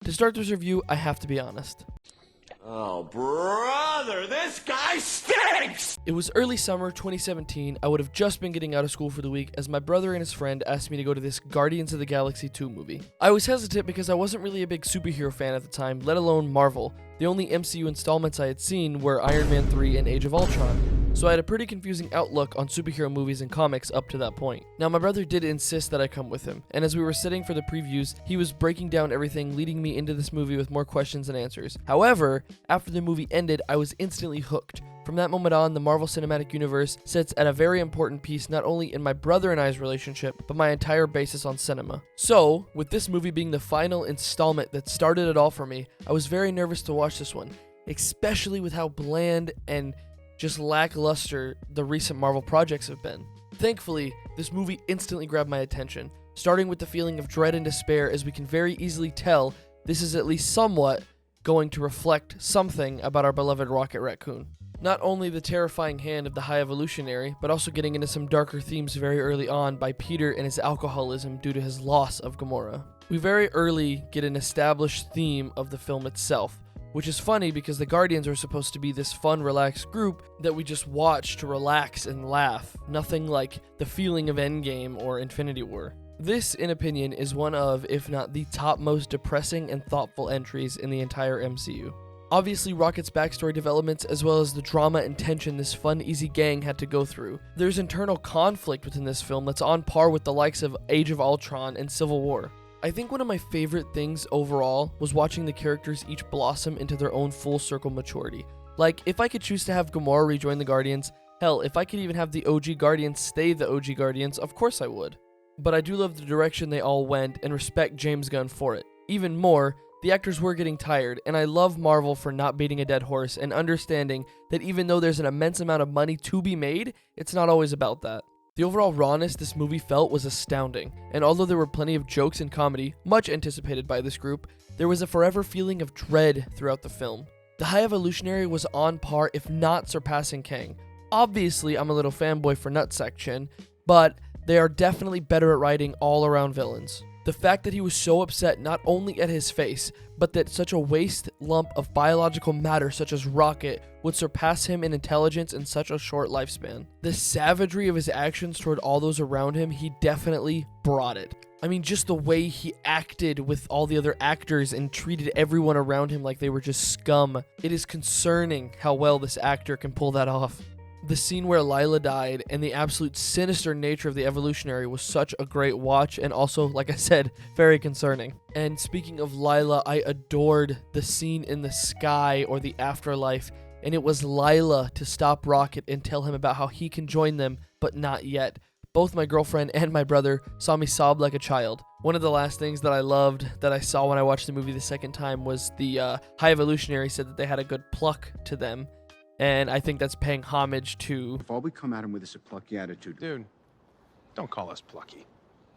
To start this review, I have to be honest. Oh, brother, this guy stinks! It was early summer 2017. I would have just been getting out of school for the week as my brother and his friend asked me to go to this Guardians of the Galaxy 2 movie. I was hesitant because I wasn't really a big superhero fan at the time, let alone Marvel. The only MCU installments I had seen were Iron Man 3 and Age of Ultron, so I had a pretty confusing outlook on superhero movies and comics up to that point. Now, my brother did insist that I come with him, and as we were sitting for the previews, he was breaking down everything, leading me into this movie with more questions than answers. However, after the movie ended, I was instantly hooked. From that moment on, the Marvel Cinematic Universe sits at a very important piece not only in my brother and I's relationship, but my entire basis on cinema. So, with this movie being the final installment that started it all for me, I was very nervous to watch this one, especially with how bland and just lackluster the recent Marvel projects have been. Thankfully, this movie instantly grabbed my attention, starting with the feeling of dread and despair, as we can very easily tell this is at least somewhat going to reflect something about our beloved Rocket Raccoon. Not only the terrifying hand of the High Evolutionary, but also getting into some darker themes very early on by Peter and his alcoholism due to his loss of Gamora. We very early get an established theme of the film itself, which is funny because the Guardians are supposed to be this fun, relaxed group that we just watch to relax and laugh. Nothing like the feeling of Endgame or Infinity War. This, in opinion, is one of, if not the top most depressing and thoughtful entries in the entire MCU. Obviously, Rocket's backstory developments, as well as the drama and tension this fun, easy gang had to go through. There's internal conflict within this film that's on par with the likes of Age of Ultron and Civil War. I think one of my favorite things overall was watching the characters each blossom into their own full circle maturity. Like, if I could choose to have Gamora rejoin the Guardians, hell, if I could even have the OG Guardians stay the OG Guardians, of course I would. But I do love the direction they all went and respect James Gunn for it. Even more, the actors were getting tired, and I love Marvel for not beating a dead horse and understanding that even though there's an immense amount of money to be made, it's not always about that. The overall rawness this movie felt was astounding, and although there were plenty of jokes and comedy, much anticipated by this group, there was a forever feeling of dread throughout the film. The High Evolutionary was on par, if not surpassing Kang. Obviously, I'm a little fanboy for Nutsection, but they are definitely better at writing all-around villains. The fact that he was so upset not only at his face, but that such a waste lump of biological matter such as Rocket would surpass him in intelligence in such a short lifespan. The savagery of his actions toward all those around him, he definitely brought it. I mean, just the way he acted with all the other actors and treated everyone around him like they were just scum. It is concerning how well this actor can pull that off. The scene where Lila died and the absolute sinister nature of the Evolutionary was such a great watch, and also, like I said, very concerning. And speaking of Lila, I adored the scene in the sky or the afterlife, and it was Lila to stop Rocket and tell him about how he can join them, but not yet. Both my girlfriend and my brother saw me sob like a child. One of the last things that I loved that I saw when I watched the movie the second time was the High Evolutionary said that they had a good pluck to them. And I think that's paying homage to... If all we come at him with is a plucky attitude... Dude, don't call us plucky.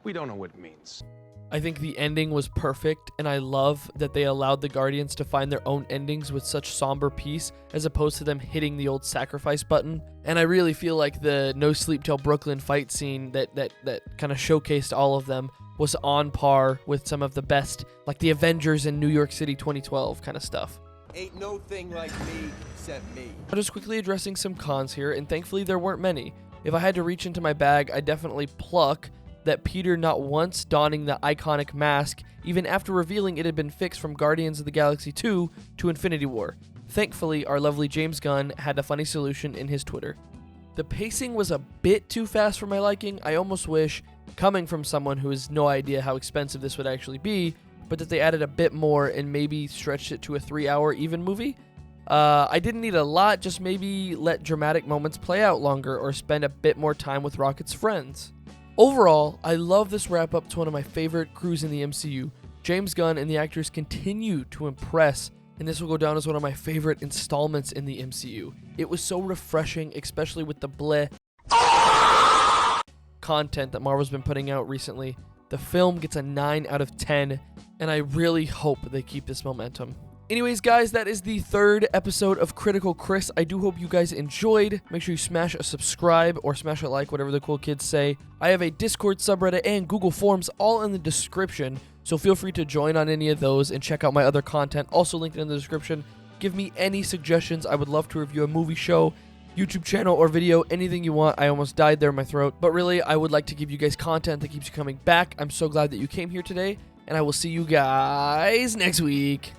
We don't know what it means. I think the ending was perfect, and I love that they allowed the Guardians to find their own endings with such somber peace, as opposed to them hitting the old sacrifice button. And I really feel like the No Sleep Till Brooklyn fight scene that kind of showcased all of them was on par with some of the best, like the Avengers in New York City 2012 kind of stuff. Ain't no thing like me except me. I'm just quickly addressing some cons here, and thankfully there weren't many. If I had to reach into my bag, I'd definitely pluck that Peter not once donning the iconic mask, even after revealing it had been fixed from Guardians of the Galaxy 2 to Infinity War. Thankfully, our lovely James Gunn had a funny solution in his Twitter. The pacing was a bit too fast for my liking. I almost wish, coming from someone who has no idea how expensive this would actually be, but that they added a bit more and maybe stretched it to a 3-hour even movie. I didn't need a lot, just maybe let dramatic moments play out longer or spend a bit more time with Rocket's friends. Overall, I love this wrap up to one of my favorite crews in the MCU. James Gunn and the actors continue to impress, and this will go down as one of my favorite installments in the MCU. It was so refreshing, especially with the bleh content that Marvel's been putting out recently. The film gets a 9 out of 10, and I really hope they keep this momentum. Anyways, guys, that is the third episode of Critical Chris. I do hope you guys enjoyed. Make sure you smash a subscribe or smash a like, whatever the cool kids say. I have a Discord subreddit and Google Forms all in the description, So feel free to join on any of those and check out my other content, also linked in the description. Give me any suggestions. I would love to review a movie, show, YouTube channel, or video, anything you want. I almost died there in my throat. But really, I would like to give you guys content that keeps you coming back. I'm so glad that you came here today, and I will see you guys next week.